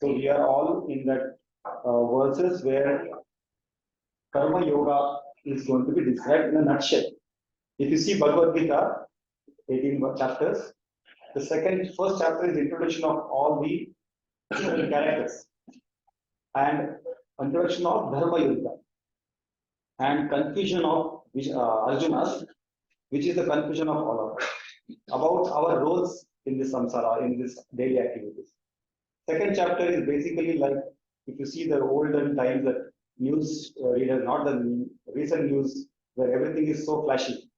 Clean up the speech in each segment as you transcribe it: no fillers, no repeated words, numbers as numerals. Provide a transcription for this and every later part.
So we are all in that verses where karma yoga is going to be described in a nutshell. If you see Bhagavad Gita, 18 chapters, the first chapter is introduction of all the different characters and introduction of Dharma Yuddha and confusion of Arjuna's, which is the confusion of all of us about our roles in this samsara, in this daily activities. Second chapter is basically like if you see the olden times that news reader, not the recent news where everything is so flashy.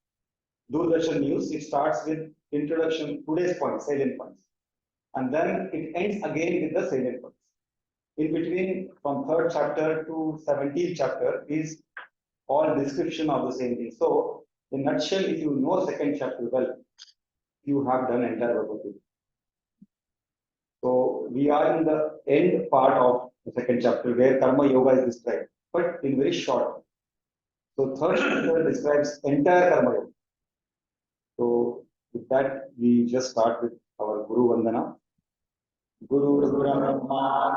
Doordarshan news, it starts with introduction, today's points, salient points. And then it ends again with the salient points. In between, from third chapter to 17th chapter is all description of the same thing. So, in nutshell, if you know second chapter well, you have done entire Bhagavad Gita. So we are in the end part of the second chapter where karma yoga is described, but in very short. So third chapter describes entire karma yoga. So with that, we just start with our Guru Vandana. Guru Brahma,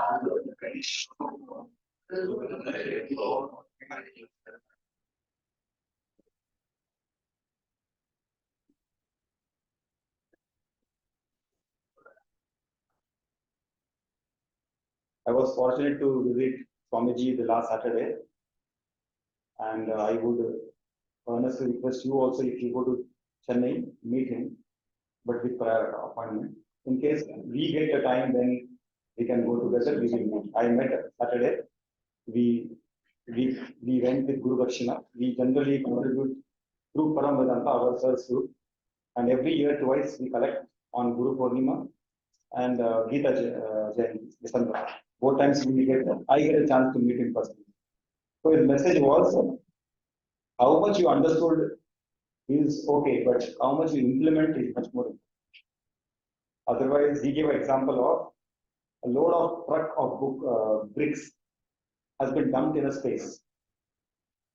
I was fortunate to visit Swamiji the last Saturday, and I would earnestly request you also if you go to Chennai, meet him, but with prior appointment. In case we get the time, then we can go together. We will meet. I met Saturday. We we went with Guru Dakshina. We generally contribute through Param Vedanta, our service group, and every year twice we collect on Guru Purnima and Gita Jayanti, December. Both times we get, I get a chance to meet him personally. So his message was, how much you understood is okay, but how much you implement is much more important. Otherwise, he gave an example of a load of truck of bricks has been dumped in a space.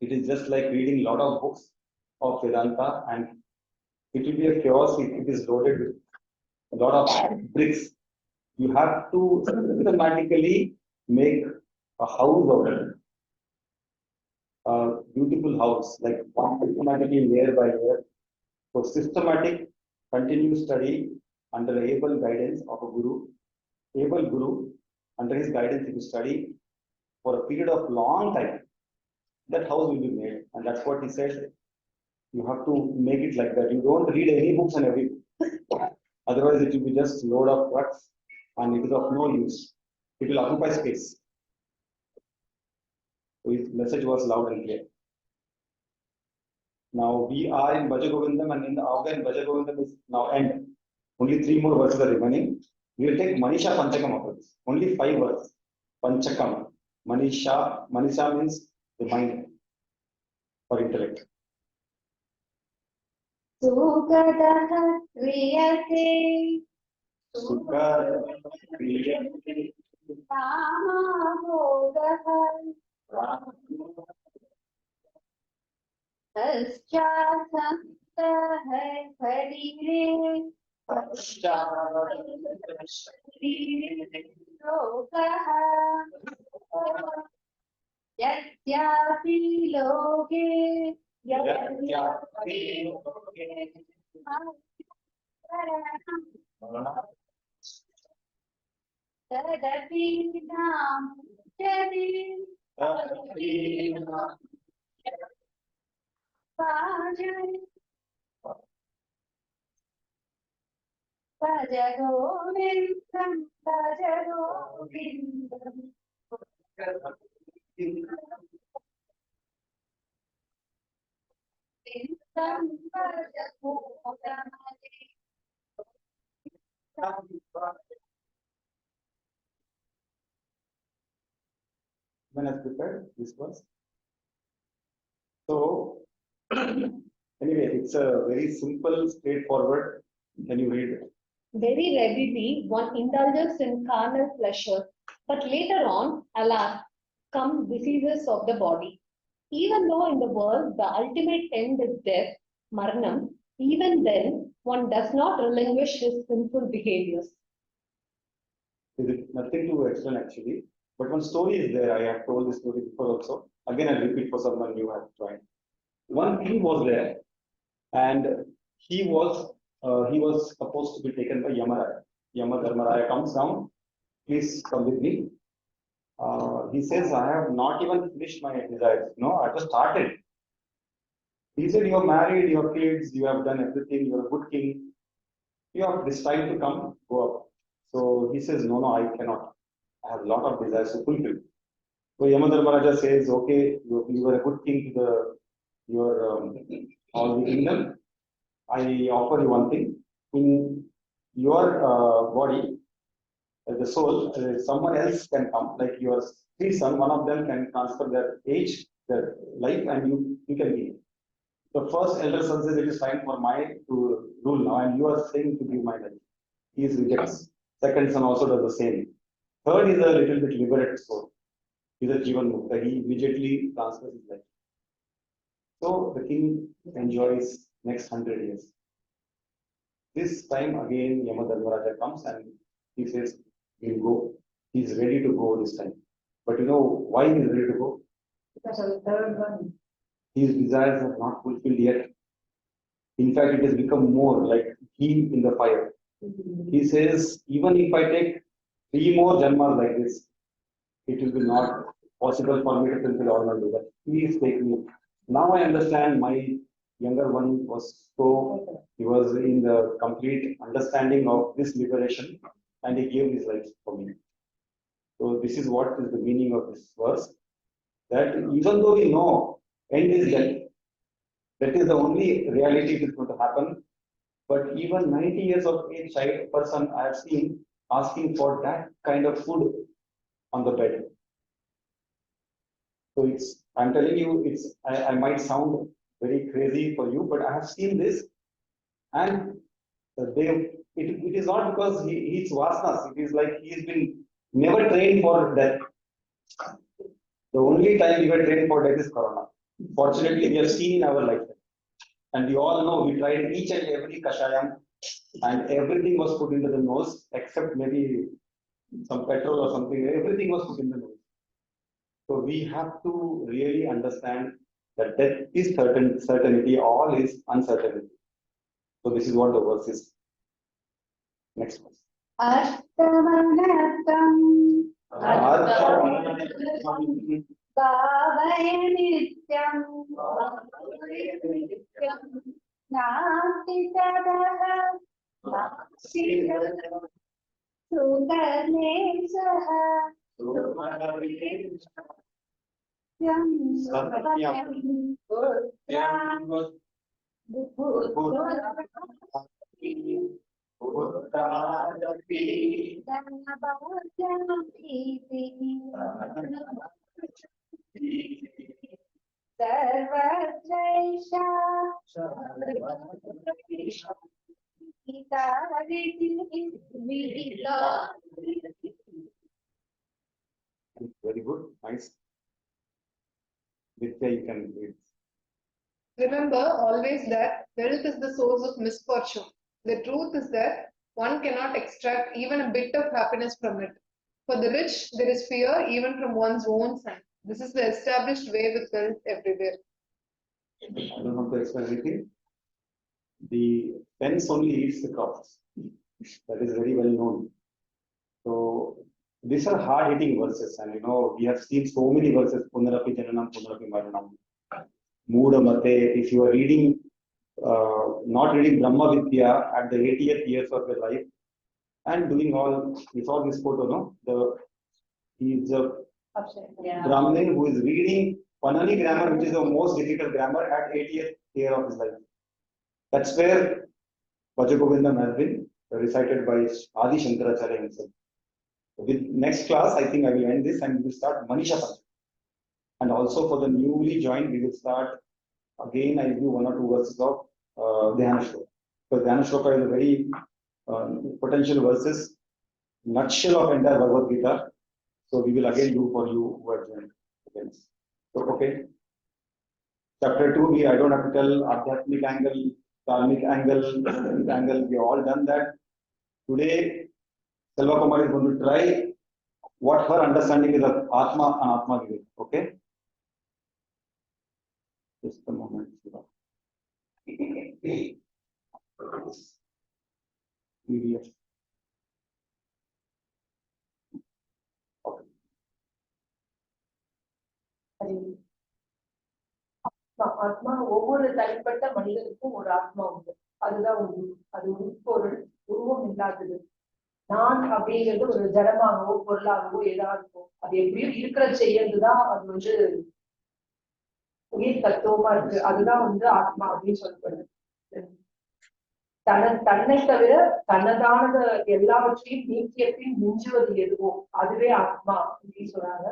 It is just like reading a lot of books of Vedanta, and it will be a chaos if it is loaded with a lot of bricks. You have to systematically make a house out of it. A beautiful house, like systematically layer by layer. So systematic, continuous study under able guidance of a guru, able guru, under his guidance if you study for a period of long time, that house will be made. And that's what he said. You have to make it like that. You don't read any books and everything. Otherwise, it will be just load of trucks and it is of no use. It will occupy space. So his message was loud and clear. Now we are in Bhajagovindam, and in the Afghan Bhajagovindam is now end. Only 3 more verses are remaining. We will take Manisha Panchakam after this. Only 5 verses. Panchakam. Manisha means the mind or intellect. Sukadaha kriyate Sukha kriyate Rama Bhogaha Paschasanta hai Harire Yogaha Yatyapi Loke Tadapi Nam Jadi Bhajai Bhajagovindam Bhajagovindam Vindam Bhajagovindam When I prepared this was. So anyway, it's a very simple, straightforward. Can you read it? Very readily one indulges in carnal pleasure, but later on, alas, come diseases of the body. Even though in the world the ultimate end is death, Maranam, even then one does not relinquish his sinful behaviors. There is nothing to explain actually. But one story is there. I have told this story before also. Again, I'll repeat for someone new has joined. One king was there, and he was supposed to be taken by Yamaraya. Yamadharmaraya comes down. Please come with me. He says, I have not even finished my desires. No, I just started. He said, you are married, you have kids, you have done everything, you are a good king. You have this time to come, go up. So he says, no, I cannot. I have a lot of desires to fulfill. So Yamadharmaraja says, okay, you were a good king to your all the kingdom. I offer you one thing. In your body, the soul, someone else can come, like your three son, one of them can transfer their age, their life, and you can be. The first elder son says it is time for my to rule now, and you are saying to give my life. He rejects. Second son also does the same. Third is a little bit liberated soul. He's a Jivan Mukta. He immediately transfers his life. So the king enjoys next 100 years. This time again, Yamadharmaraja comes and he says, he'll go. He's ready to go this time. But you know why he's ready to go? Because of the third one. His desires are not fulfilled yet. In fact, it has become more like he in the fire. He says, even if I take 3 more janmas like this, it will be not possible for me to fulfill all my desires. Please take me. Now I understand my younger one was so, he was in the complete understanding of this liberation and he gave his life for me. So this is what is the meaning of this verse, that even though we know end is death, that is the only reality that is going to happen. But even 90 years of age child person I have seen asking for that kind of food on the bed. So I'm telling you, I might sound very crazy for you, but I have seen this, and it is not because he's vasanas. It is like he's been never trained for death. The only time we were trained for death is Corona. Fortunately, we have seen in our lifetime. And we all know we tried each and every kashayam, and everything was put into the nose except maybe some petrol or something. Everything was put in the nose. So we have to really understand that death is certainty, all is uncertainty. So this is what the verse is. Next verse. Arthamanartham Arthamanartham bhavaya nityam nasti tadaha sudanesaha yam satyam Sarvajaisha Very good, nice. Nitya, you can read. Remember always that wealth is the source of misfortune. The truth is that one cannot extract even a bit of happiness from it. For the rich, there is fear even from one's own son. This is the established way with wealth everywhere. I don't want to explain anything. The fence only eats the crops. That is very well known. So these are hard-hitting verses, and you know we have seen so many verses. Punarapi Jananam, Punarapi Maranam. Mooda Mate. If you are reading, not reading Brahma Vidya at the 80th years of your life, and doing all, you saw this photo, no? He is a Brahmin who is reading Panani grammar, which is the most difficult grammar, at 80th year of his life. That's where Vajagovindam has been recited by Adi Shankaracharya himself. With next class, I think I will end this and we will start Manisha Pancham. And also for the newly joined, we will start again. I will do 1 or 2 verses of Dhyana Shloka. Because Dhyana Shloka is a very potential verses, nutshell of entire Bhagavad Gita. So we will again do for you who are joined again. So okay. Chapter 2, I don't have to tell Adhyatmic angle, Karmic angle, we have all done that. Today, Selva Kumar is going to try what her understanding is of Atma and Atma Vivek. Okay? Just a moment. Shiva. PDF. Okay. ஆத்மா ஒவ்வொரு தனிப்பட்ட மனிதனுக்கும் ஒரு ஆத்மா உண்டு. அதுதான் உண்டு. அது உட்பொருள், உருவம் இல்லாதது. நான் அப்படிங்கிறது ஒரு ஜடமாகவோ பொருளாகவோ ஏதாவது அது எப்படியும் இருக்கிற செய்யறதுதான் அது உயிர் தத்துவமா இருக்கு. அதுதான் ஆத்மா அப்படின்னு சொல்லப்படுது. தன்னை தவிர தன்னதானது எல்லாவற்றையும் நீக்கிய பின் மிஞ்சுவது எதுவோ அதுவே ஆத்மா அப்படின்னு சொல்றாங்க.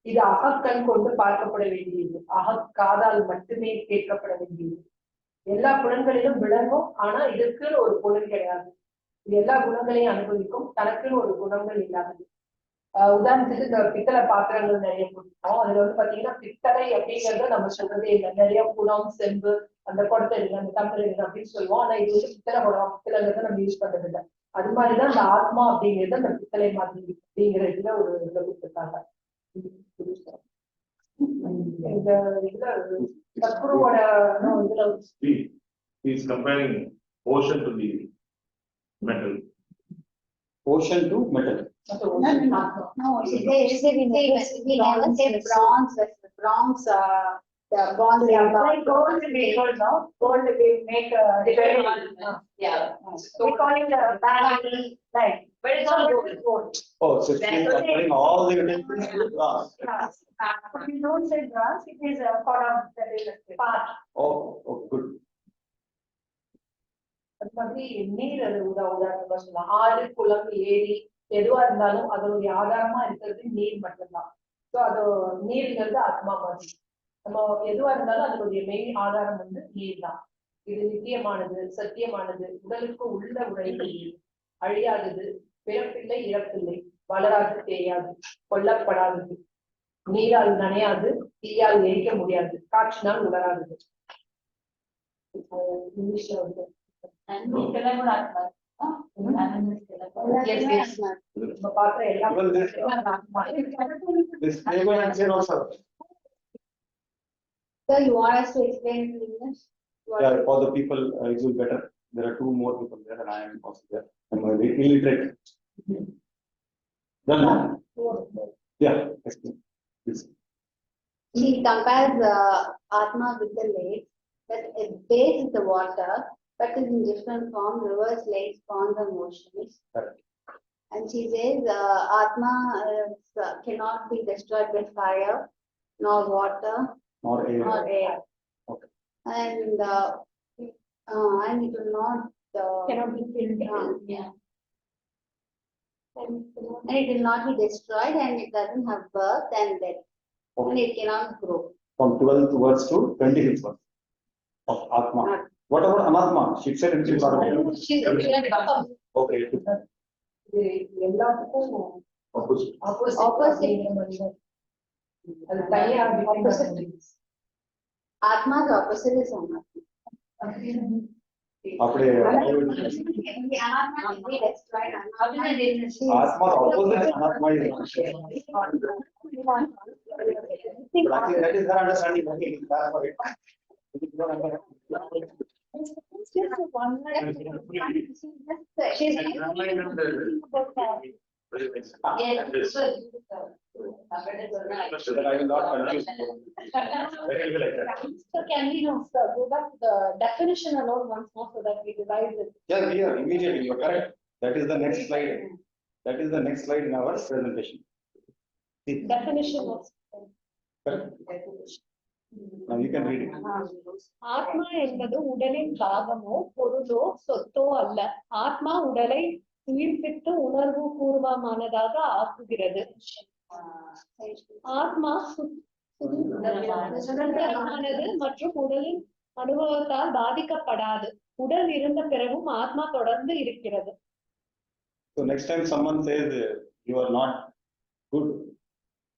இது அகக்கண் கொண்டு பார்க்கப்பட வேண்டியது, அகக்காதால் மட்டுமே கேட்கப்பட வேண்டியது. எல்லா புலன்களிலும் விளங்கும், ஆனா இதுக்குன்னு ஒரு புலன் கிடையாது. இது எல்லா குணங்களையும் அனுபவிக்கும், தனக்குன்னு ஒரு குணங்கள் இல்லாதது. உதாரணத்துக்கு இந்த பித்தளை பாத்திரங்கள் நிறைய கொடுத்தோம். அதுல பாத்தீங்கன்னா பித்தளை அப்படிங்கறத நம்ம சொல்றதே இல்லை. நிறைய குணம், செம்பு, அந்த குடத்தை இல்லை, அந்த டம்ளர் இல்லை அப்படின்னு சொல்லுவோம். ஆனா இது பித்தளை குடம், பித்தளைங்கிறத நம்ம யூஸ் பண்றது இல்லை. அது மாதிரிதான் இந்த ஆத்மா அப்படிங்கிறது அந்த பித்தளை மாதிரி அப்படிங்கிற இதுல ஒரு இதுல கொடுத்துருக்காங்க. இந்த இதுல சத்குருவோட இதுல He's comparing ocean to the metal. Ocean to metal. No, we never say bronze. Bronze, the bronze. Like gold, we call now. Gold, we make Yeah. So we call it like, but it's all gold. Oh, so she's comparing all the utensils to brass. But we don't say brass, it is a part of the part. Oh, good. அது மாதிரி நீர் அது உதாரணமா சொல்லலாம். ஆறு, குளம், ஏரி எதுவா இருந்தாலும் அதனுடைய ஆதாரமா இருக்கிறது நீர் மட்டும்தான். ஸோ அது நீருங்கிறது ஆத்மா மாதிரி. நம்ம எதுவா இருந்தாலும் அதனுடைய மெயின் ஆதாரம் நீர் தான். இது நித்தியமானது, சத்தியமானது, உடலுக்கு உள்ள உழைப்பு, அழியாதது, பிறப்பில்லை, இறப்பில்லை, வளராது, தேயாது, கொல்லப்படாதது, நீரால் நனையாது, தீயால் எரிக்க முடியாது, காற்றினால் உலராதது. இங்கிலீஷ்ல So you want us to explain in English? Yeah, for the people, it will be better. There are two more people there, and I am also there. I'm illiterate. Done now? Yeah, explain. Please. He compares Atma with the lake, that it base is the water, but is in different form, rivers, lakes, ponds, and oceans. Correct. And she says Atma cannot be destroyed by fire, nor water, Nor air. nor air. Okay. And it will not Cannot be killed. yeah. And it will not be destroyed, and it doesn't have birth and death, and it cannot grow. From 12th verse to 25th verse of Atma. What about Anatma? She said it is okay. இது எல்லாத்துக்கும் Opposite. opposite. அது தனியா Atma's opposite is Anatma. அப்படியே Anatma will be destroyed. Atma's opposite Anatma is not. But I think that is her understanding. Okay, that's why. It is not understanding. That I will not confuse. Very well like that. So can we go back to the definition alone once more so that we revise it? Yeah, we are immediately. You are correct. That is the next slide. That is the next slide in our presentation. See, Definition of correct. Now you can read it. ஆத்மா என்பது உடலின் பாகமோ பொருளோ சொத்தோ அல்ல. ஆத்மா உடலை உயிர்ப்பித்து உணர்வு பூர்வமானதாக ஆக்குகிறது. ஆத்மா சுதந்திரமானது மற்றும் உடலின் அனுபவத்தால் பாதிக்கப்படாது. உடல் இருந்த பிறகும் ஆத்மா தொடர்ந்து இருக்கிறது. So next time someone says you are not good,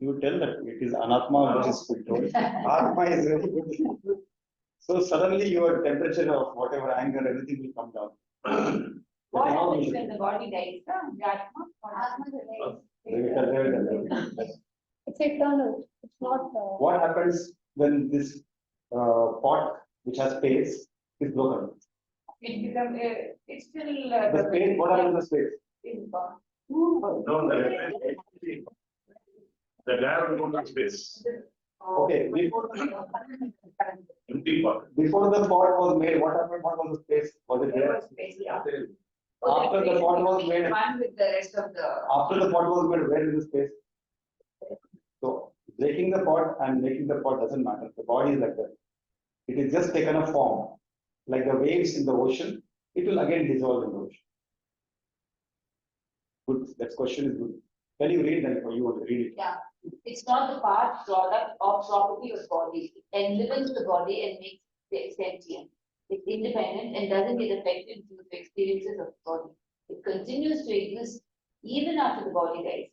you tell that it is Anatma which is good. Atma is very good. So suddenly your temperature of whatever anger, everything will come down. What happens when the body dies? The Atma? Atma remains. It's eternal. It's not. What happens when this pot which has space is broken? It becomes, it's still. The space, what happens to the space? No, the air will go to space. Okay, Empty pot. before the pot was made, what happened? What was the space? Was it there? After the pot was made, One with the rest of the. after the pot was made, where is the space? So breaking the pot and making the pot doesn't matter. The body is like that. It is just taken a form, like the waves in the ocean. It will again dissolve in the ocean. Good. That question is good. Can you read that for you? Read it. Yeah, it's not the part, product, or property of body. It enlivens the body and makes it sentient. It's independent and doesn't get affected due to experiences of the body. It continues to exist even after the body dies.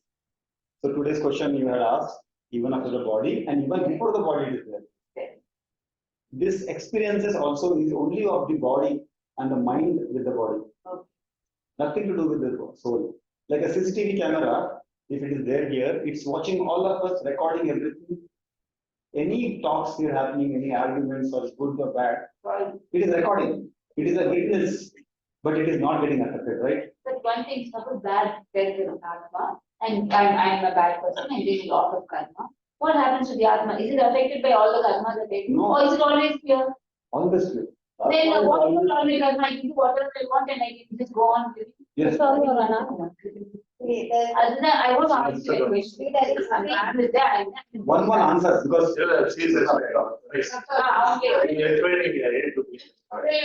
So today's question you had asked, even after the body and even before the body is there. This experiences also is only of the body and the mind with the body. Okay. Nothing to do with the soul. Like a CCTV camera, if it is there here, it's watching all of us, recording everything. Any talks here happening, any arguments or good or bad, it is recording. It is a witness, but it is not getting affected, right? But one thing, suppose bad there is an Atma, and I'm a bad person, I'm doing a lot of karma. What happens to the Atma? Is it affected by all the karma that they do? No. Or is it always pure? Always true. Then what is always karma? I can do whatever I want and I can just go on living. Yes. Sorry, or Anatma. I want to ask you a question. I'm with that. One answer because She is Okay.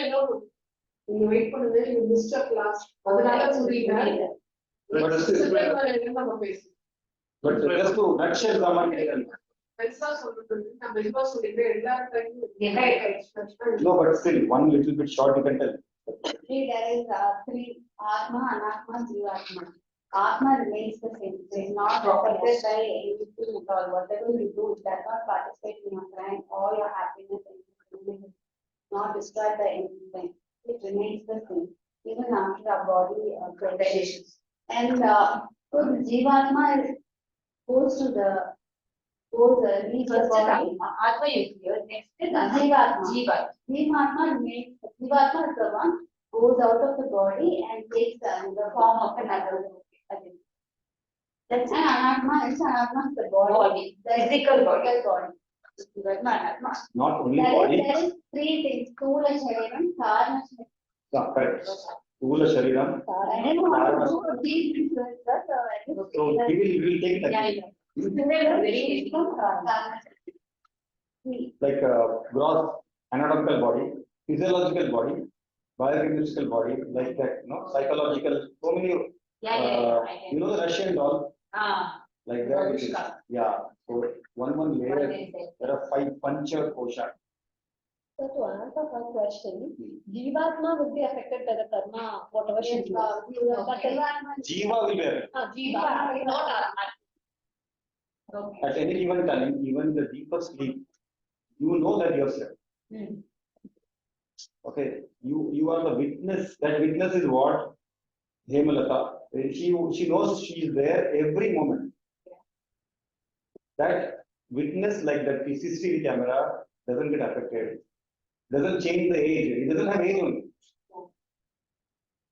நீங்க wait பண்ணுங்க நீங்க mist class அதனால புரியல நம்ம பேசுவோம் but just to nutshell someone பெருசா சொல்றது நம்ம மெதுவா சொல்லிட்டு எல்லா டைமும் no, but still one little bit short you can tell. See, there is three Atma, Anatma, Jivatma. Atma remains the same. It is not affected by anything at all. Whatever you do, it does not participate in your crime or your happiness. It is not destroyed by anything. It remains the same even after our body perishes. And so the Jivatma goes to the leaves the body. Atma is here. Next is Jivatma. Jiva. Jivatma remains. Jivatma is the one goes out of the body and takes the form of another. That's an Anatma. It's Anatma is the body. The Physical body. Jivatma, Anatma. Not only There body. is three things: Stula Shariram, Karma Shariram. Yeah, correct. Stula Shariram. I don't know how to do these things, but So we will take it Yeah, again. Like gross anatomical body, physiological body, biochemical body, like that, psychological, so many, you know the Russian doll, like that. It is. Yeah, so one layer, there are 5 pancha kosha. So to answer my question, Jivatma will be affected by the karma, whatever she does. Jiva will be there. Jiva, not Atma. Okay. At any given time, even the deepest sleep, you know that you are slept. Okay, you are the witness. That witness is what? Hemalata. She knows she is there every moment. That witness, like that CCTV camera, doesn't get affected. Doesn't change the age. It doesn't have age only.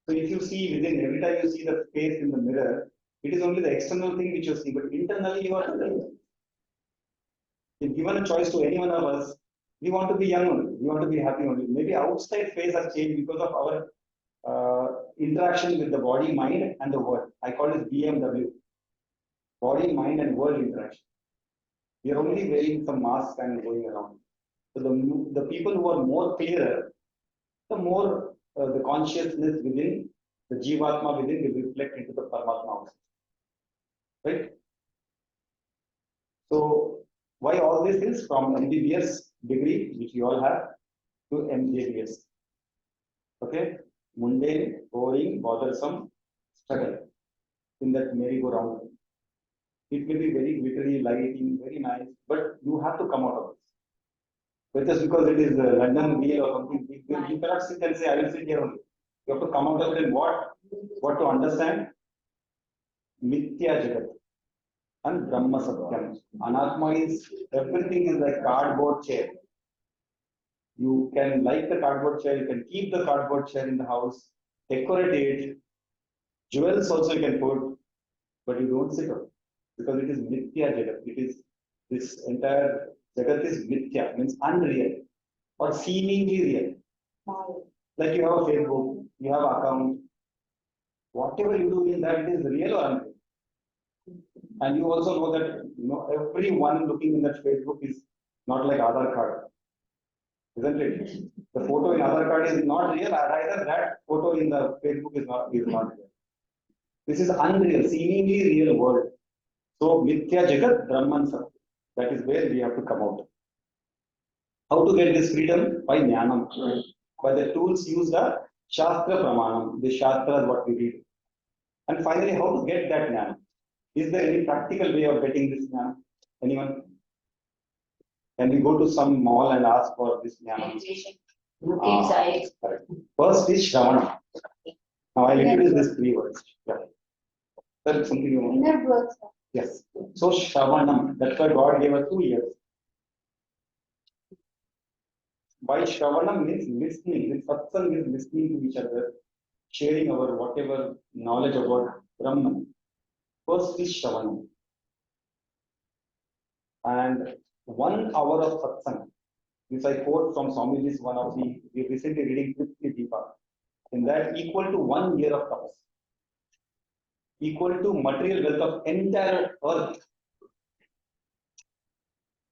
So if you see within, every time you see the face in the mirror, it is only the external thing which you see, but internally you are nothing. If given a choice to any one of us, we want to be young only. We want to be happy only. Maybe outside face has changed because of our interaction with the body, mind, and the world. I call it BMW. Body, mind, and world interaction. We are only wearing some mask and going around. So the people who are more clearer, the more the consciousness within, the Jivatma within will reflect into the Paramatma also. Right? So why all this is from MBBS degree, which you all have, to MJBS. Okay? Mundane, boring, bothersome, struggle in that merry-go-round. It may be very glittery, lighting, very nice, but you have to come out of this. But just because it is a London wheel or something, you cannot sit and say, I will sit here only. You have to come out of it and what to understand? Mithya Jagat and Brahma Satyam. Anatma is everything is like cardboard chair. You can like the cardboard chair, you can keep the cardboard chair in the house, decorate it, jewels also you can put, but you don't sit on because it is Mithya Jagat. It is this entire Jagat is Mithya, means unreal or seemingly real. Like you have a Facebook, you have account, whatever you do in that is real or unreal. And you also know that everyone looking in that Facebook is not like Aadhaar card, isn't it? The photo in Aadhaar card is not real, or either that photo in the Facebook is not real. This is unreal, seemingly real world. So Mithya Jagat Brahman Satya. That is where we have to come out. How to get this freedom? By Jnanam. By the tools used are Shastra Pramanam. The Shastra is what we read. And finally, how to get that Jnana? Is there any practical way of getting this Jnana? Anyone? Can we go to some mall and ask for this Jnana? Meditation. Look inside. Correct. First is Shravana. Now I'll introduce these three words. Yeah. That's something you want. Inner works. Yes. So Shravanam, that's why God gave us 2 years. By Shravanam means listening. This satsang is listening to each other, sharing our whatever knowledge about Brahman. First is Shravanam. And 1 hour of satsang, which I quote from Swamiji's one of the, we recently reading 50 Deepa. In that, equal to 1 year of tapas. Equal to material wealth of entire earth.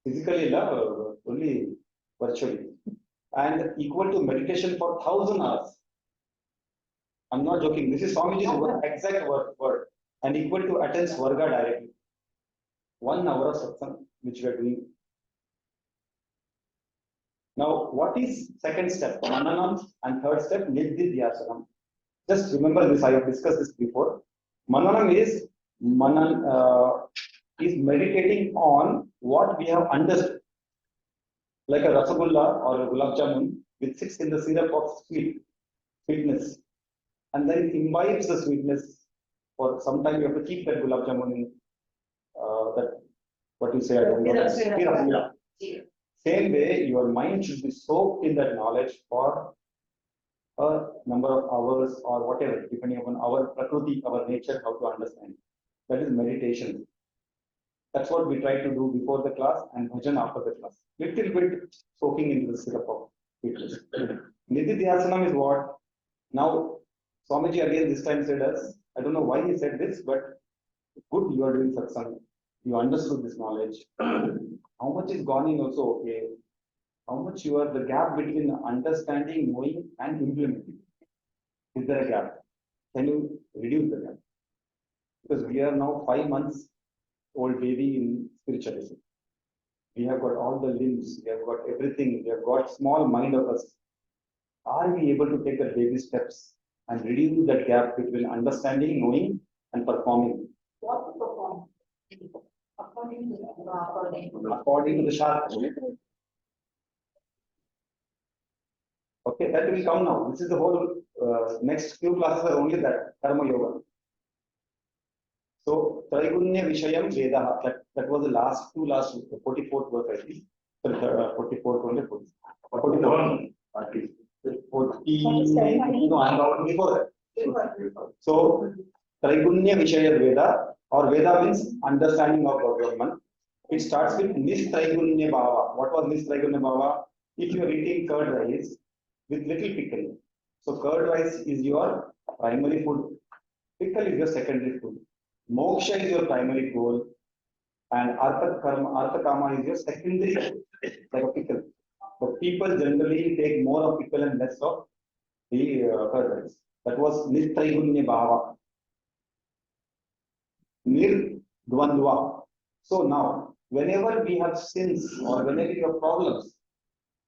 Physically, only virtually. And equal to meditation for 1,000 hours. I'm not joking. This is Swamiji's exact word. And equal to attend Swarga directly. 1 hour of satsang, which we are doing. Now, what is second step? Mananam, and third step, Nididhyasanam. Just remember this, I have discussed this before. Mananam is meditating on what we have understood. Like a rasagulla or a gulab jamun, which sits in the syrup of sweetness. And then imbibes the sweetness. For some time you have to keep that gulab jamun in that, what you say, I don't know. Syrup. Same way, your mind should be soaked in that knowledge for a number of hours or whatever, depending upon our prakriti, our nature, how to understand. That is meditation. That's what we try to do before the class and bhajan after the class. Little bit soaking into the syrup of sweetness. Nididhyasanam is what? Now, Swamiji again this time said us, I don't know why he said this, but good you are doing satsang. You understood this knowledge. How much is gone in also okay. How much you are the gap between understanding, knowing, and implementing? Is there a gap? Can you reduce the gap? Because we are now 5 months old baby in spiritualism. We have got all the limbs, we have got everything, we have got small mind of us. Are we able to take the baby steps and reduce that gap between understanding, knowing, and performing? What to perform? According According to the Shastra. Okay, that will come now. This is the whole next few classes are only that karma yoga. So Traigunya Vishayam Veda. That was the last 44th verse, I think. 44th only 44. 40. No, I am about before that. So Traigunya Vishaya Veda, or Veda means understanding of Brahman. It starts with Nistraigunya Bhava. What was Nistraigunya Bhava? If you are eating curd rice with little pickle. So curd rice is your primary food. Pickle is your secondary food. Moksha is your primary goal. And Artha Kama is your secondary goal, like a pickle. But people generally take more of pickle and less of the curd rice. That was Nistraigunya Bhava. Nirdvandva. So now, whenever we have sins or whenever we have problems,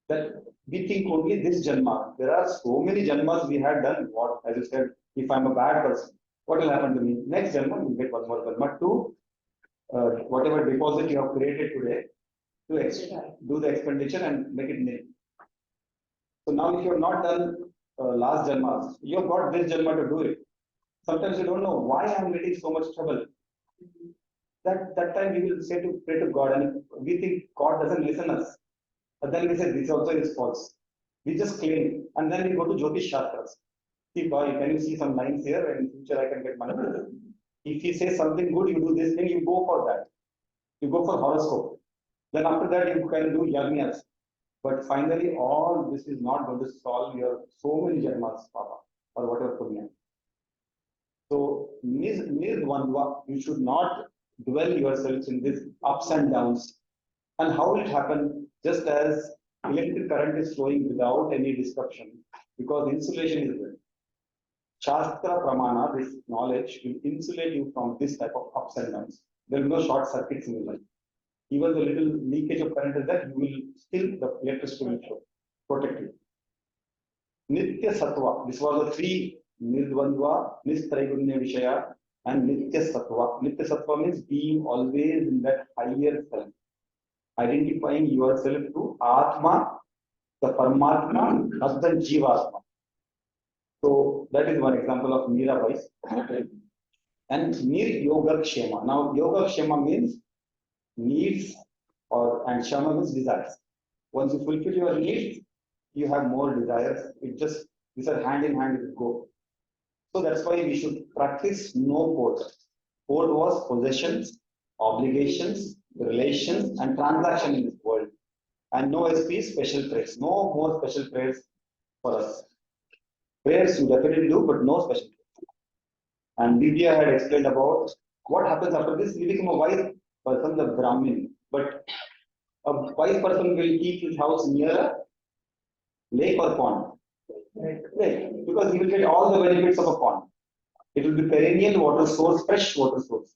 that we think only this janma. There are so many janmas we had done. What, as you said, if I'm a bad person, what will happen to me? Next janma, you get one more janma to whatever deposit you have created today to do the expenditure and make it nil. So now, if you have not done last janmas, you have got this janma to do it. Sometimes you don't know why I'm getting so much trouble. That time we will say to pray to God, and we think God doesn't listen us. But then we say this also is false. We just claim, and then we go to Jyotish Shastras. See, boy, can you see some lines here? And in future I can get money. If he says something good, you do this thing, you go for that. You go for horoscope. Then after that, you can do yagnas. But finally, all this is not going to solve your so many janmas, Papa, or whatever punya. So, Nirdvandva, you should not dwell yourselves in this ups and downs. And how will it happen? Just as electric current is flowing without any disruption, because insulation is there. Shastra Pramana, this knowledge will insulate you from this type of ups and downs. There will be no short circuits in your life. Even the little leakage of current is that you will still, the electricity will show, protect you. Nitya Sattva, this was the three Nirdvandva, Nistraigunya Vishaya, and Nitya Sattva. Nitya Sattva means being always in that higher self, identifying yourself to Atma, the Paramatma, not the Jivatma. So that is one example of Mirabai. And Nir Yoga Kshema. Now, Yoga Kshema means needs, and Shama means desires. Once you fulfill your needs, you have more desires. It just, these are hand in hand with go. So that's why we should practice no port. Port was possessions, obligations, relations, and transaction in this world. And no SP, special prayers. No more special prayers for us. Prayers you definitely do, but no special prayers. And Divya had explained about what happens after this. We become a wise person, the Brahmin. But a wise person will keep his house near a lake or pond. Lake. Because he will get all the benefits of a pond. It will be perennial water source, fresh water source.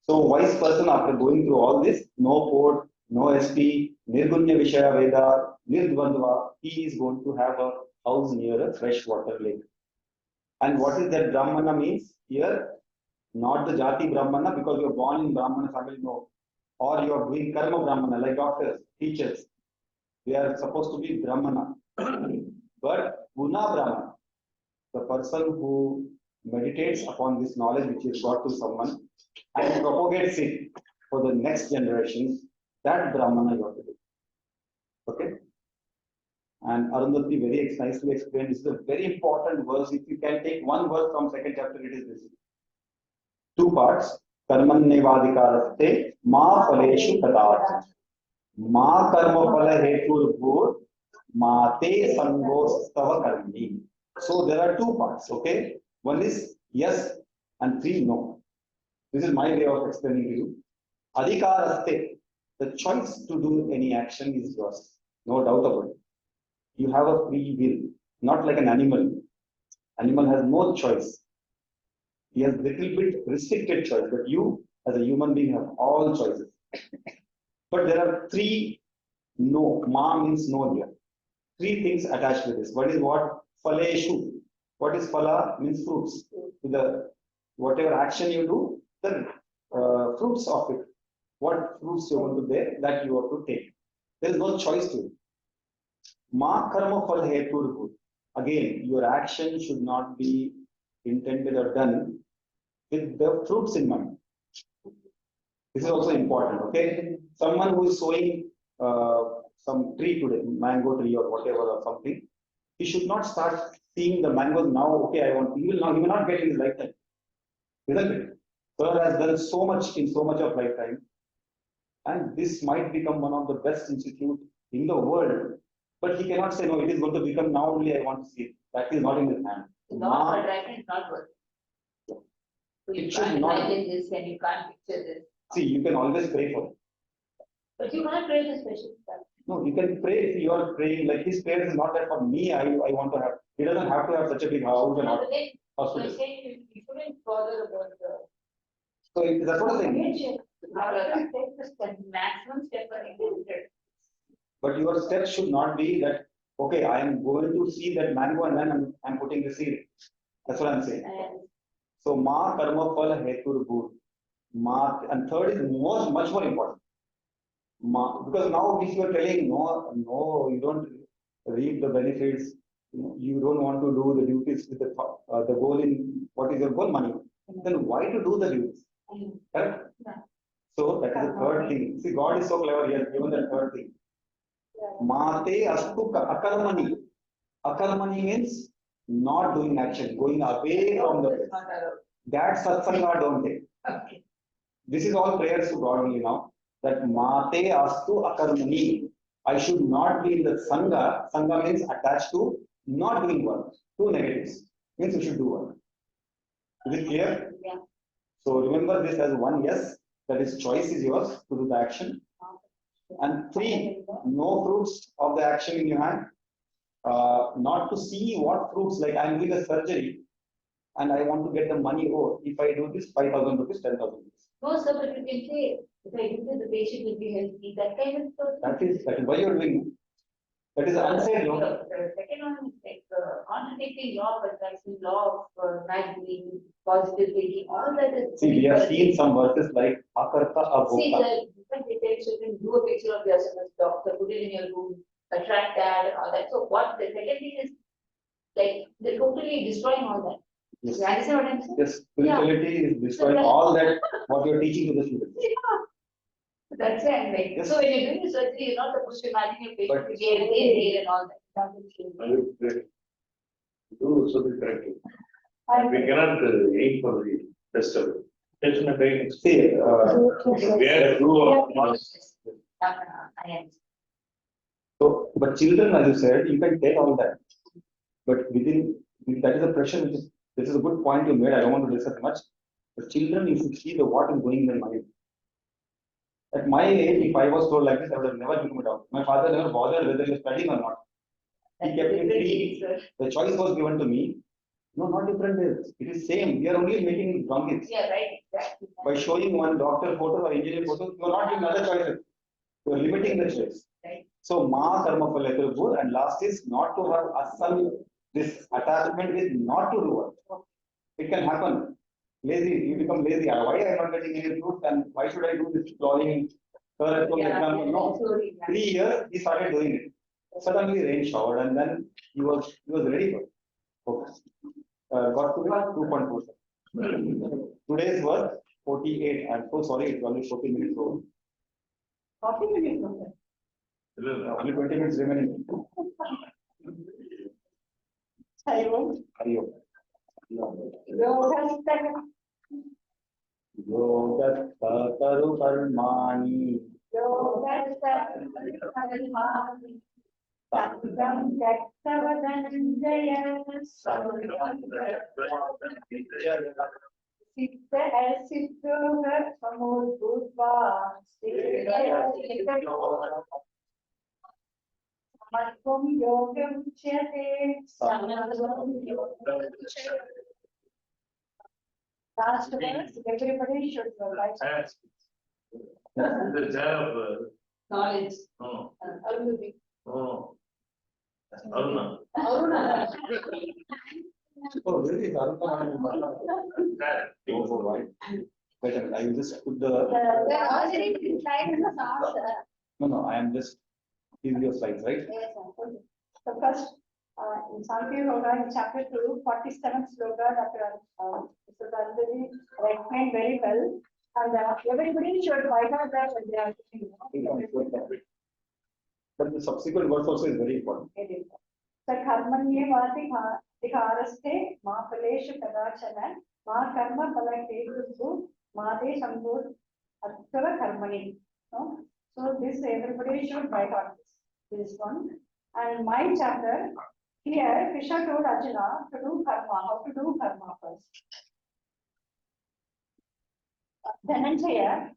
So wise person, after going through all this, no port, no SP, Nirgunya Vishaya Veda, Nirdvandva, he is going to have a house near a fresh water lake. And what is that Brahmana means here? Not the Jati Brahmana, because you are born in Brahmana family, no. Or you are doing Karma Brahmana, like doctors, teachers. They are supposed to be Brahmana. But Guna Brahmana, the person who meditates upon this knowledge which is brought to someone and propagates it for the next generations, that Brahmana you have to do. Okay? And Arundhati very nicely explained, this is a very important verse. If you can take one verse from second chapter, it is this. Two parts. Karmannevadikaraste ma phaleshu kadat. Ma karma phala hetur ma te sangostava karmi. So there are two parts, okay? One is yes and three no. This is my way of explaining to you. Adhikaraste, the choice to do any action is yours, no doubt about it. You have a free will, not like an animal. Animal has no choice. He has little bit restricted choice, but you, as a human being, have all choices. But there are three no. Ma means no here. Three things attached with this. What is what? Phaleshu. What is phala? Means fruits. The whatever action you do, the fruits of it. What fruits you want to bear, that you have to take. There is no choice to it. Ma karma phala hetur. Again, your action should not be intended or done with the fruits in mind. This is also important, okay? Someone who is sowing some tree today, mango tree or whatever or something, he should not start seeing the mangoes now, okay, he will not get in his lifetime. Isn't it? Sir has done so much in so much of lifetime, and this might become one of the best institute in the world. But he cannot say, no, it is going to become now only I want to see it. That is not in his hand. Law of attraction is not working. So you can't imagine this and you can't picture this. See, you can always pray for it. But you can't pray the special stuff. No, you can pray if you are praying. Like his prayer is not that for me, I want to have. He doesn't have to have such a big house and hospital. You're saying you shouldn't bother about the. So that's what I'm saying. The maximum step for it. But your steps should not be that, okay, I am going to see that mango and then I'm putting the seed. That's what I'm saying. So ma karma phala hetur bhur. Ma, and third is much more important. Ma, because now if you are telling no, you don't reap the benefits, You don't want to do the duties with the goal in what is your goal? Money. Then why to do the duties? Correct? Yeah. So that is the third thing. See, God is so clever. He has given the third thing. Mate astu akarmani. Akarmani means not doing action, going away from the place. That satsanga don't take. Okay. This is all prayers to God only now. That mate astu akarmani. I should not be in the sangha. Sangha means attached to not doing work. Two negatives. Means you should do work. Is it clear? Yeah. So remember this as one yes. That is choice is yours to do the action. And three, no fruits of the action in your hand. Not to see what fruits, like I'm doing a surgery and I want to get the money. Oh, if I do this, 5,000 rupees, 10,000 rupees. No, sir, but you can say, if I do this, the patient will be healthy, that kind of stuff. That is why you're doing. That is unsaid law. The second one is like contradicting law of attraction, law of magnetism, positive thinking, all that is. See, we have seen some verses like akarta See, abhokta. the different details, you can do a picture of yourself as doctor, put it in your room, attract that and all that. So what the second thing is, like, they're totally destroying all that. Yes. You understand what I'm saying? Yes, spirituality is destroying So all that what you're teaching to the students. That's why I'm like, Yes. so when you're doing the surgery, you're not supposed to imagine your patient But- to be healthy and all that. Do something correctly. We cannot aim for the best of it. It's not very. See, We have to do our best. I am. so, but children, as you said, you can take all that. But within, that is a pressure which is, this is a good point you made. I don't want to discuss much. The children, you should see the what is going in their mind. At my age, if I was told like this, I would have never given it out. My father never bothered whether he was studying or not. He kept me free. The choice was given to me. No, not different ways. It is same. We are only making wrong. Yeah, right, exactly. By showing one doctor photo or engineer photo, you are not giving other choices. You are limiting the choice. Right. So, ma karma phalakul, and last is not to have asal, this attachment with not to do work. It can happen. Lazy, you become lazy. Why I am not getting any fruits and why should I do this plowing? No. 3 years he started doing it. Suddenly rain showered and then he was ready for it. Okay. Got to 2.4. Today's work 48. I'm so sorry, it's only 40 minutes old. 40 minutes. Only 20 minutes remaining. Hariom. Hariom. Yoga taru karmani. Last words, everybody should write. The job. Knowledge. Oh, Arunabhi. oh. Aruna. Aruna. Oh, really? Oh, right. Better. I will just put the. They're already inside in the sound, sir. No, I am just giving you slides, right? Yes, sir. So first, in Sankhya Yoga, in chapter 2, 47th sloka, Dr. Mr. Dandari explained very well. And everybody should write out that when they are teaching. But the subsequent verse also is very important. So karmanye vati dikaraste ma phaleshu kadachana ma karma phala ketusu ma de sambur attava karmani. No? So this everybody should write on this one. And my chapter, here Krishna told Arjuna to do karma, how to do karma first. Dhananjaya,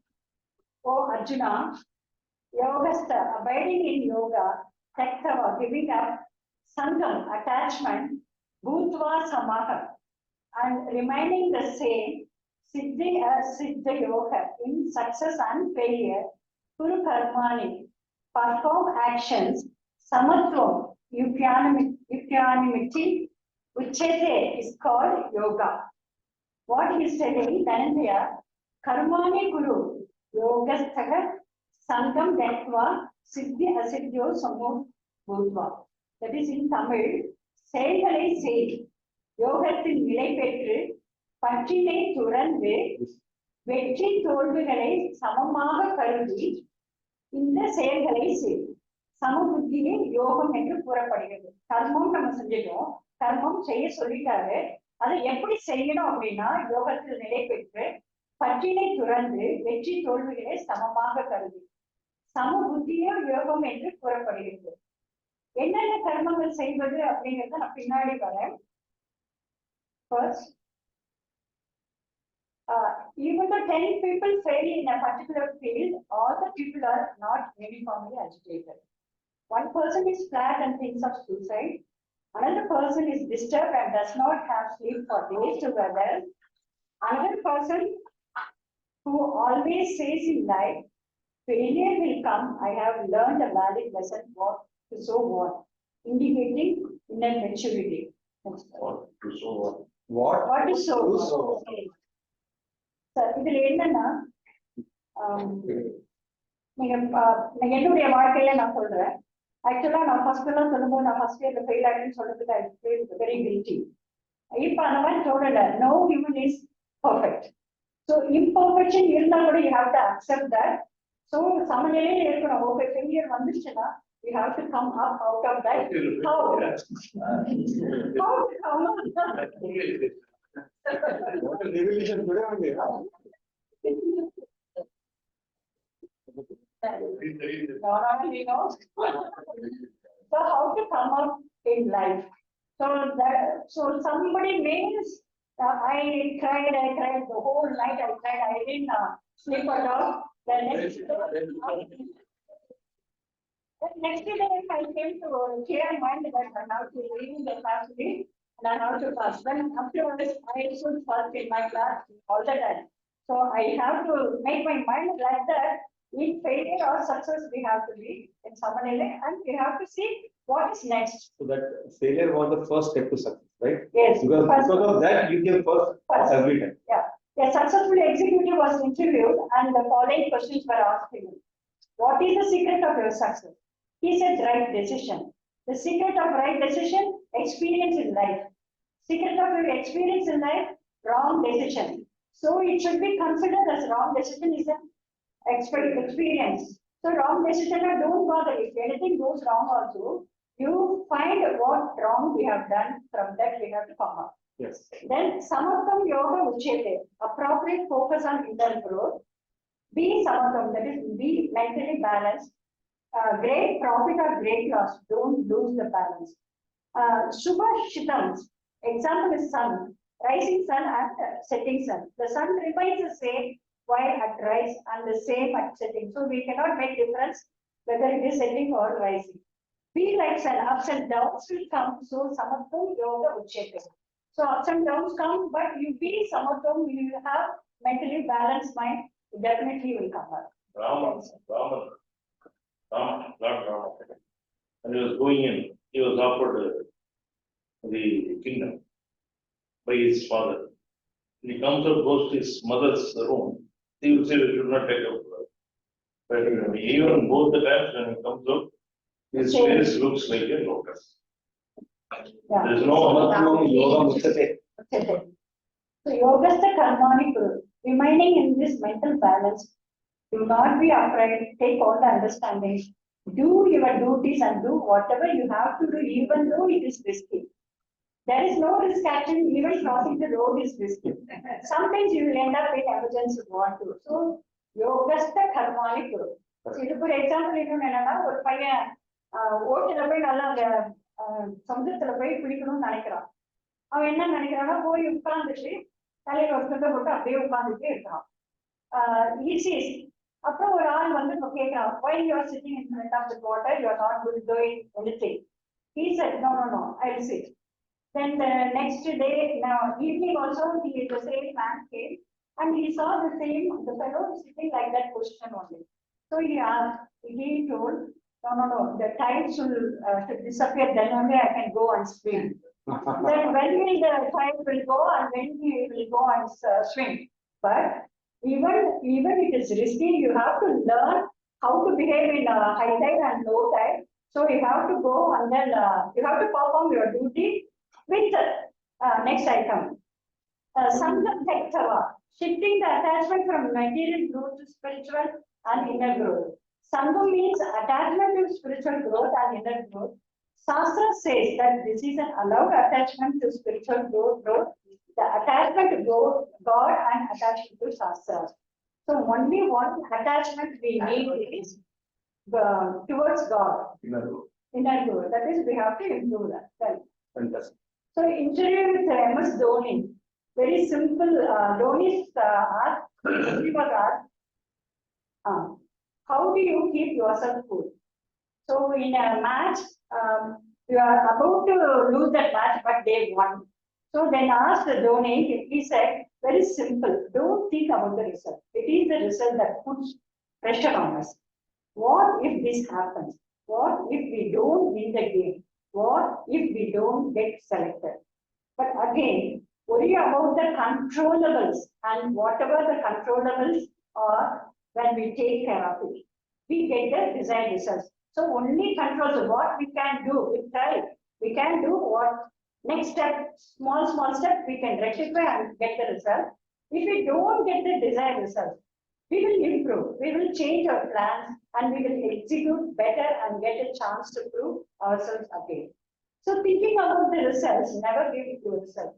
oh Arjuna, yogastha, abiding in yoga, taktava, giving up, sangam, attachment, bhutva samaha, and remaining the same, siddha yoga, in success and failure, kuru karmani, perform actions, samatvam, equanimity, uchete is called yoga. What he is telling, Dhananjaya, karmani guru, yogasthaga, sangam dektva, siddhi asiddhyo sammo bhutva. That is in Tamil, செயல்களை செய், யோகத்தில் நிலை பெற்று பற்றினை துறந்து வெற்றி தோல்விகளை சமமாக கருதி இந்த செயல்களை செய். சமபுத்தியே யோகம் என்று கூறப்படுகிறது. கர்மம் நம்ம செஞ்சிட்டோம், கர்மம் செய்ய சொல்லிட்டாரு. அதை எப்படி செய்யணும் அப்படின்னா யோகத்தில் நிலை பெற்று பற்றினை துறந்து வெற்றி தோல்விகளை சமமாக கருதி. சமபுத்தியே யோகம் என்று கூறப்படுகிறது. என்னென்ன கர்மங்கள் செய்வது அப்படிங்கறத நான் பின்னாடி வரேன். First, even though 10 people fail in a particular field, all the people are not uniformly agitated. One person is flat and thinks of suicide. Another person is disturbed and does not have sleep for days together. Another person who always says in life, failure will come, I have learned a valid lesson what to sow what, indicating inner maturity. What to sow what? What to sow? இதுல என்னன்னா என்னுடைய வாழ்க்கையில நான் சொல்றேன். ஆக்சுவலா நான் first எல்லாம் சொல்லும்போது நான் ஃபர்ஸ்ட் இயர்ல ஃபெயில் ஆகின்னு சொல்றதுக்கு வெரி கில்ட்டி. இப்ப அந்த மாதிரி சொல்லல. No human is perfect. So imperfection இருந்தா கூட you have to accept that. So சமநிலையில இருக்கணும். ஓகே, ஃபெயிலியர் வந்துச்சுன்னா you have to come up out of that. How to come up? What a revelation today only. So how to come up in life? So somebody means I cried the whole night. I cried. I didn't sleep at all. The next day I came to clear mind that I have to leave the family and I have to fast. Then afterwards I should fast in my class all the time. So I have to make my mind like that. In failure or success, we have to be in Samanele and we have to see what is next. So that failure was the first step to success, right? Yes. Because of that, you came first every time. Yeah. A successful executive was interviewed and the following questions were asked him. What is the secret of your success? He said right decision. The secret of right decision, experience in life. Secret of your experience in life, wrong decision. So it should be considered as wrong decision is an experience. So wrong decision, don't bother. If anything goes wrong also, you find what wrong we have done, from that we have to come up. Yes. Then Samatam Yoga Uchete, appropriate focus on inner growth. Be Samatam, that is be mentally balanced. Great profit or great loss, don't lose the balance. Shubha Shitams, example is sun, rising sun and setting sun. The sun remains the same while at rise and the same at setting. So we cannot make difference whether it is setting or rising. Be like sun, ups and downs will come. So Samatam Yoga Uchete. So ups and downs come, but you be Samatam, you have mentally balanced mind, it definitely will come up. Lord Rama. And he was going in, he was offered the kingdom by his father. When he comes out, goes to his mother's room, he will say, we should not take up. But even both the times when he comes out, his face looks like a lotus. Yeah. There is no Samatam Yoga Uchete. So Yogastha Karmani Kuru, remaining in this mental balance, do not be afraid, take all the understanding, do your duties and do whatever you have to do, even though it is risky. There is no risk action, even crossing the road is risky. Sometimes you will end up in emergency want to. So Yogastha Karmani Kuru. So இதுக்கு ஒரு example இன்னும் என்னன்னா, ஒரு பையன் ஓட்டுல போய் நல்லா அந்த சமுதிரத்துல போய் குளிக்கணும்னு நினைக்கிறான். அவன் என்ன நினைக்கிறான்னா, போய் உட்கார்ந்துட்டு தலையில ஒரு துண்டை போட்டு அப்படியே உட்கார்ந்துட்டே இருக்கான். ஈஸியஸ். அப்புறம் ஒரு ஆள் வந்து கேட்கிறான், why you are sitting in front of the water, you are not doing anything. He said, no, I'll sit. Then the next day, now evening also, the same man came and he saw the fellow sitting like that position only. So he asked, he told, no, the tides will disappear, then only I can go and swim. Then when will the tide will go and when he will go and swim? But even it is risky, you have to learn how to behave in high tide and low tide. So you have to go and then you have to perform your duty with next item. Sangam Tektava, shifting the attachment from material growth to spiritual and inner growth. Sangam means attachment to spiritual growth and inner growth. Shastra says that this is an allowed attachment to spiritual growth, the attachment to God and attachment to Shastra. So only one attachment we need is towards God, Inner growth. inner growth. That is, we have to improve that. Right. Fantastic. So interview with MS Dhoni, very simple. Dhoni's asked, he was asked, how do you keep yourself cool? So in a match, you are about to lose that match, but they won. So then asked Dhoni, he said, very simple, don't think about the result. It is the result that puts pressure on us. What if this happens? What if we don't win the game? What if we don't get selected? But again, worry about the controllables, and whatever the controllables are, when we take care of it, we get the desired results. So only controls what we can do, we try. We can do what next step, small step, we can rectify and get the result. If we don't get the desired result, we will improve, we will change our plans, and we will execute better and get a chance to prove ourselves again. So thinking about the results never give you result.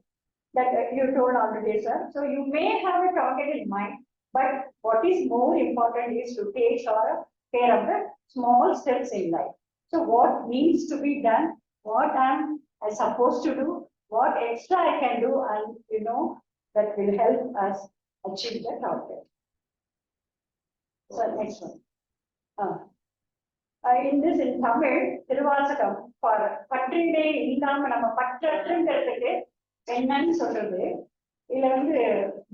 That you told already, sir. So you may have a target in mind, but what is more important is to take care of the small steps in life. So what needs to be done, what am I supposed to do, what extra I can do, and that will help us achieve the target. So next one. In this in Tamil, Thiruvasagam for பற்றிடே இல்லாம நம்ம பற்றற்றுங்கிறதுக்கு என்னன்னு சொல்றது. இதுல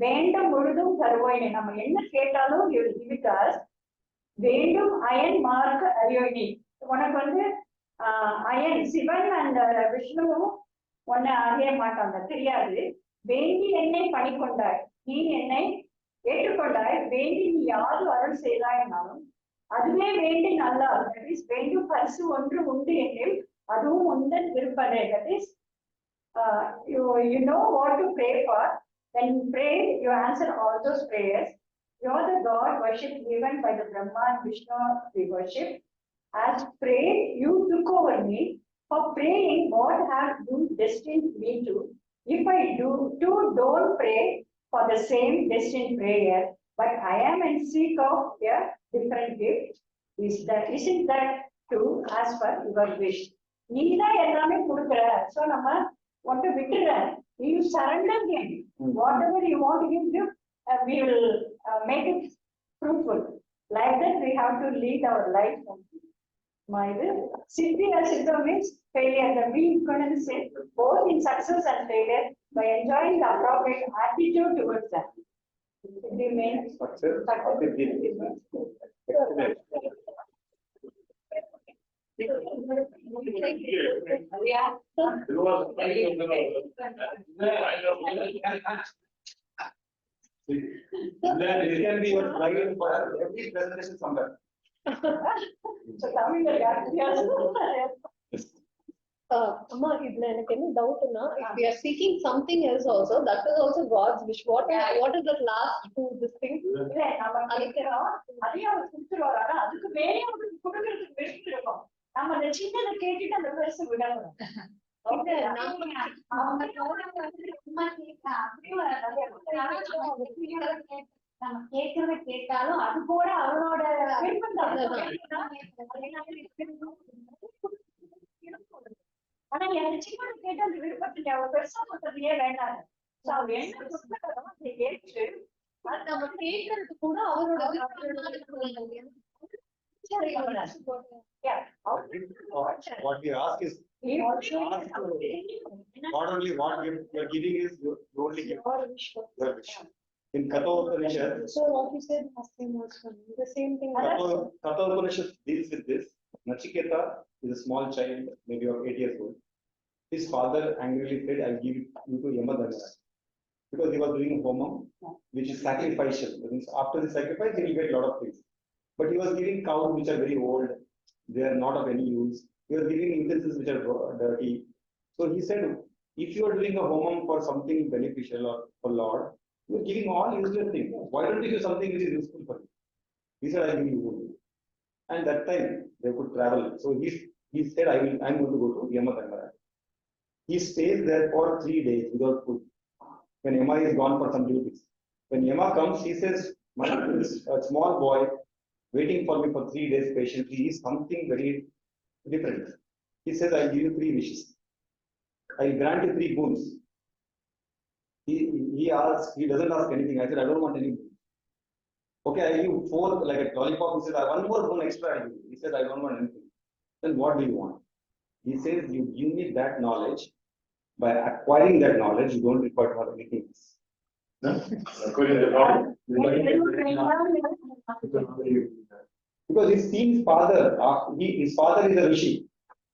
வேண்டும் முழுதும் தருவாயினே, நம்ம என்ன கேட்டாலும் இருக்காது. வேண்டும் அயன் மார்க்க அறியோயினி, உனக்கு அயன் சிவன் அந்த விஷ்ணுவும் உன்னை அறிய மாட்டாங்க, தெரியாது. வேண்டி என்னை பணிக்கொண்டாய், நீ என்னை ஏற்றுக்கொண்டாய், வேண்டி நீ யாது அருள் செய்தாயினாலும் அதுவே வேண்டி நல்லா. தட் இஸ் வேண்டும் பரிசு ஒன்று உண்டு என்னில், அதுவும் உந்தன் விருப்பதே. That is you know what to pray for. When you pray, you answer all those prayers. You are the God worship given by the Brahma and Vishnu we worship. As prayed, you took over me. For praying, what have you destined me to? If I do don't pray for the same destined prayer, but I am in seek of a different gift. Isn't that true as per your wish? நீதான் எல்லாமே கொடுக்குற. So நம்ம want to விட்டுற. You surrender him. Whatever you want to give, we will make it fruitful. Like that, we have to lead our life. My Siddhi or Siddha means failure. The we couldn't say both in success and failure by enjoying the appropriate attitude towards that. Siddhi means success. Yeah. Then it can be your pride for every presentation somewhere. So coming to that, Amma, இதுல எனக்கு என்ன டவுட்னா, if we are seeking something else also, that is also God's wish. What is the last to this thing? இல்ல நம்ம நினைக்கிறோம் அதையும் அவர் கொடுத்துருவாரு, ஆனா அதுக்கு மேலே அவருக்கு கொடுக்கறதுக்கு வெறுப்பு இருக்கும். நம்ம அந்த சின்னதை கேட்டுட்டு அந்த பெருசு விடணும். நம்ம கேட்கறத கேட்டாலும் அது கூட அவனோட ஆனா எனக்கு சின்னதை கேட்டு அந்த விருப்பத்தை அவ பெருசா பண்றதையே வேண்டாம். ஏற்று நம்ம கேட்கறது கூட அவரோட yeah. What we ask is, not only what you are giving is you only give your wish. In Katha Upanishad, so what you said last time was the same thing. Katha Upanishad deals with this. Nachiketa is a small child, maybe of 8 years old. His father angrily said, "I'll give you to Yamadharmaraj," because he was doing homam, which is sacrificial. That means after the sacrifice, he will get a lot of things. But he was giving cows which are very old, they are not of any use. He was giving utensils which are dirty. So he said, if you are doing a homam for something beneficial or for Lord, you are giving all useless things. Why don't you do something which is useful for you? He said, I will give you wood. And that time they could travel. So he said, I'm going to go to Yama Dharmaraja. He stays there for 3 days without food. When Yama is gone for some duties. When Yama comes, he says, a small boy waiting for me for 3 days patiently is something very different. He says, I'll give you 3 wishes. I'll grant you 3 boons. He doesn't ask anything. I said, I don't want any boon. Okay, I give 4 like a lollipop. He said, I want 1 more boon extra. I give you. He said, I don't want anything. Then what do you want? He says, you give me that knowledge. By acquiring that knowledge, you don't require to have anything else. According to the law, Because he's seen his father, his father is a rishi.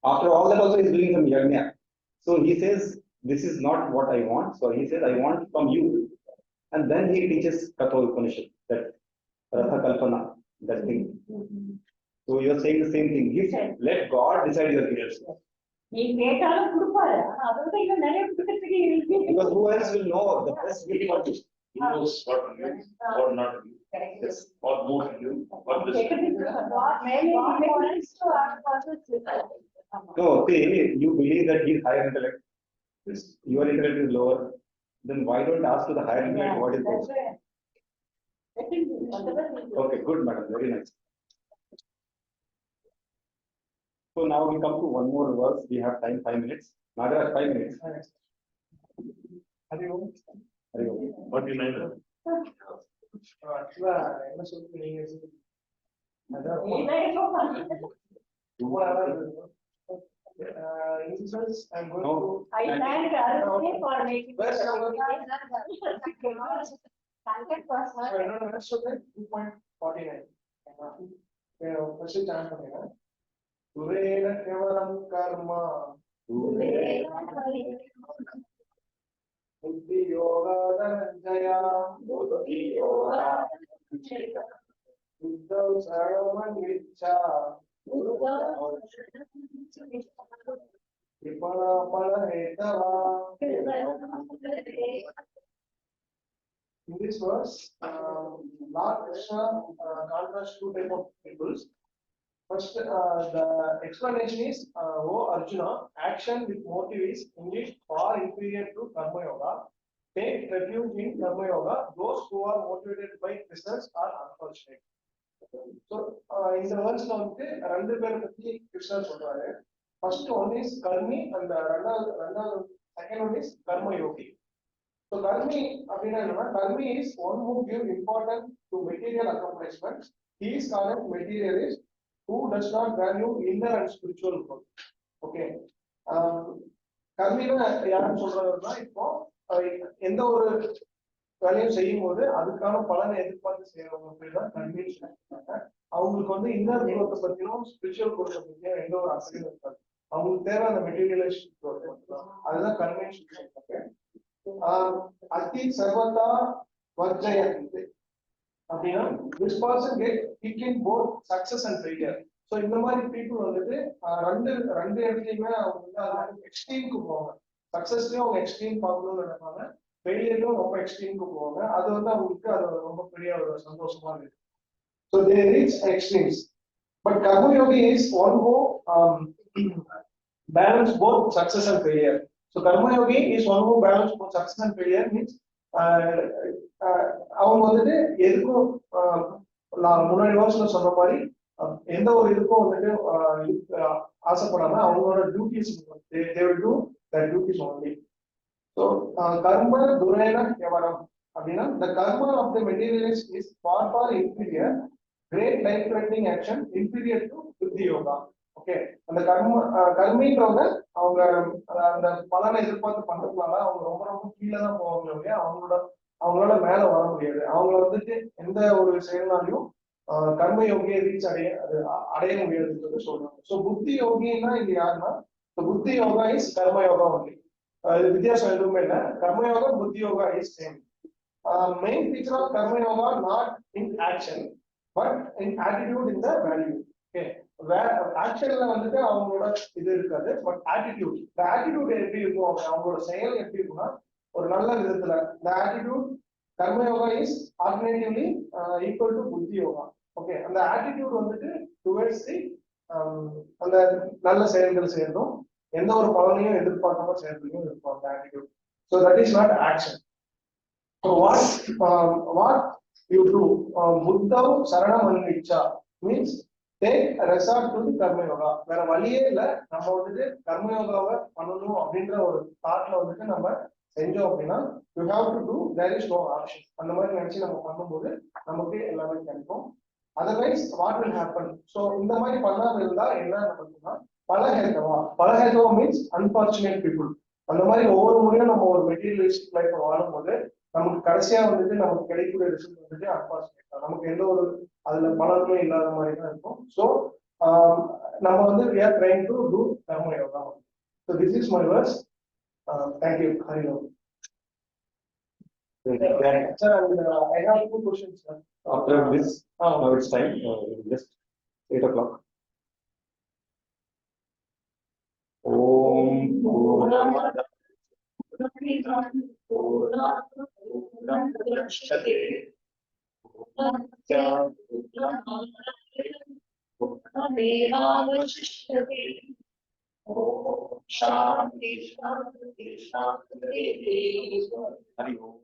After all that also he's doing some yajna. So he says, this is not what I want. So he says, I want from you. And then he teaches Katha Upanishad, that Ratha Kalpana, that thing. So you're saying the same thing. He said, let God decide your career. நீ கேட்டாலும் கொடுப்பாரு ஆனா அதை விட இன்னும் நிறைய கொடுக்கறதுக்கு இருக்கு. Because who else will know the best gift for you? he knows what to give, what not to give, yes, what more to give, what less to give. No, see, you believe that he is higher intellect. Yes. Your intellect is lower. Then why don't ask to the higher intellect what is best? Okay, good, madam. Very nice. So now we come to one more verse. We have time 5 minutes. Nagaraj, 5 minutes. Hari Om. 49. என்ன சொல்றீங்க I'm going No. to. I thank Arun for making. First, I'm going to. Let's show that 2.49. First time பண்ணுங்க. Durena kevaram karma. Buddhi yoga dhananjaya. Buddhi yoga. Buddha sarvam vichcha. Kripana pala hetava. In this verse, Lord Krishna contrasts 2 types of peoples. First, the explanation is, oh Arjuna, action with motive is indeed far inferior to Karma Yoga. Take refuge in Karma Yoga. Those who are motivated by results are unfortunate. So, in the verse, ரெண்டு பேரை பத்தி கிருஷ்ணா சொல்றாரு. First one is karmi and the second one is karma yogi. So karmi அப்படின்னா என்னன்னா, karmi is one who gives importance to material accomplishments. He is called materialist who does not value inner and spiritual growth. Okay. கர்மினா யாரும் சொல்றாருன்னா, இப்போ எந்த ஒரு வேலையும் செய்யும் போது அதுக்கான பலனை எதிர்பார்த்து செய்யறவங்க பேர் தான் கர்மின்னு சொல்றாங்க. அவங்களுக்கு வந்து இன்னர் குரோத்தை பத்தியும் ஸ்பிரிச்சுவல் குரோத்தை பத்தியும் எந்த ஒரு அக்கறையும் இருக்காது. அவங்களுக்கு தேவை அந்த மெட்டீரியலிஸ்டிக் குரோத் மட்டும்தான். அதுதான் கர்மின்னு சொல்றாங்க. அத்தி சர்வதா வர்ஜயந்தி அப்படின்னா, this person get pick in both success and failure. So இந்த மாதிரி people வந்துட்டு ரெண்டு இடத்துலயுமே அவங்க வந்து எக்ஸ்ட்ரீம்க்கு போவாங்க. சக்சஸ்லயும் அவங்க எக்ஸ்ட்ரீம் பார்க்கணும்னு நினைப்பாங்க, ஃபெயிலியர்லயும் ரொம்ப எக்ஸ்ட்ரீம்க்கு போவாங்க. அது வந்து அவங்களுக்கு அது ரொம்ப பெரிய ஒரு சந்தோஷமா இருக்கு. So they reach extremes. But Karma Yogi is one who balance both success and failure. So Karma Yogi is one who balance both success and failure means அவங்க வந்துட்டு எதுக்கும் நான் முன்னாடி வருஷத்துல சொன்ன மாதிரி எந்த ஒரு இதுக்கும் வந்துட்டு ஆசைப்படாம அவங்களோட duties they will do their duties only. So karma durena kevaram அப்படின்னா, the karma of the materialist is far inferior, great life threatening action inferior to buddhi yoga. Okay, அந்த கர்மின்றவங்க அவங்க அந்த பலனை எதிர்பார்த்து பண்றதுனால அவங்க ரொம்ப கீழே தான் போவாங்க இல்லையா, அவங்களோட மேல வர முடியாது. அவங்க வந்துட்டு எந்த ஒரு செயல்னாலையும் கர்ம யோகியை ரீச் அடைய முடியாதுன்னு சொல்லி சொல்றாங்க. ஸோ புத்தி யோகின்னா இங்க யாருன்னா, புத்தி யோகா இஸ் கர்ம யோகா ஒன்லி. வித்தியாசம் எதுவுமே இல்லை. Karma yoga buddhi yoga is same. Main feature of karma yoga not in action, but in attitude in the value. Okay, ஆக்ஷன்ல வந்துட்டு அவங்களோட இது இருக்காது, பட் ஆட்டிடியூட், இந்த ஆட்டிடியூட் எப்படி இருக்கும், அவங்களோட செயல் எப்படி இருக்கும்னா ஒரு நல்ல விதத்துல. இந்த ஆட்டிடியூட் கர்ம yoga is alternatively equal to புத்தி யோகா. ஓகே, அந்த ஆட்டிடியூட் வந்துட்டு டுவர்ட்ஸ் தி அந்த நல்ல செயல்கள் செய்யறதும் எந்த ஒரு பலனையும் எதிர்பார்க்காம செயல்களையும் இருக்கும் அந்த attitude. So that is not action. So what you do புத்தவ் சரணம் அன்விச்சா means take resort to the karma yoga. வேற வழியே இல்லை, நம்ம வந்துட்டு கர்ம யோகாவை பண்ணணும் அப்படின்ற ஒரு தாட்ல வந்துட்டு நம்ம செஞ்சோம் அப்படின்னா you have to do, there is no option. அந்த மாதிரி நினைச்சு நம்ம பண்ணும்போது நமக்கு எல்லாமே கிடைக்கும். Otherwise what will happen? So இந்த மாதிரி பண்ணாம இருந்தா என்ன நடக்கும்னா பலஹேதவா மீன்ஸ் அன்பார்ச்சுனேட் பீப்புள். அந்த மாதிரி ஒவ்வொரு முறையும் நம்ம ஒரு மெட்டீரியலிஸ்டிக் லைஃப் வாழும்போது நமக்கு கடைசியா வந்துட்டு நமக்கு கிடைக்கக்கூடிய ரிசல்ட் வந்துட்டு அன்பார்ச்சுனேட் தான். நமக்கு எந்த ஒரு அதுல பலனுமே இல்லாத மாதிரி தான் இருக்கும். ஸோ நம்ம வந்து we are trying to do karma yoga. So this is my verse. Thank you. Hari Om. Sir, and I have two questions, sir. After this, now it's time, just 8 o'clock. Om Purnamada Purnamudachyate Purnasya Purnamevavashishyate. Om Shanti Shanti Shanti. Hari Om.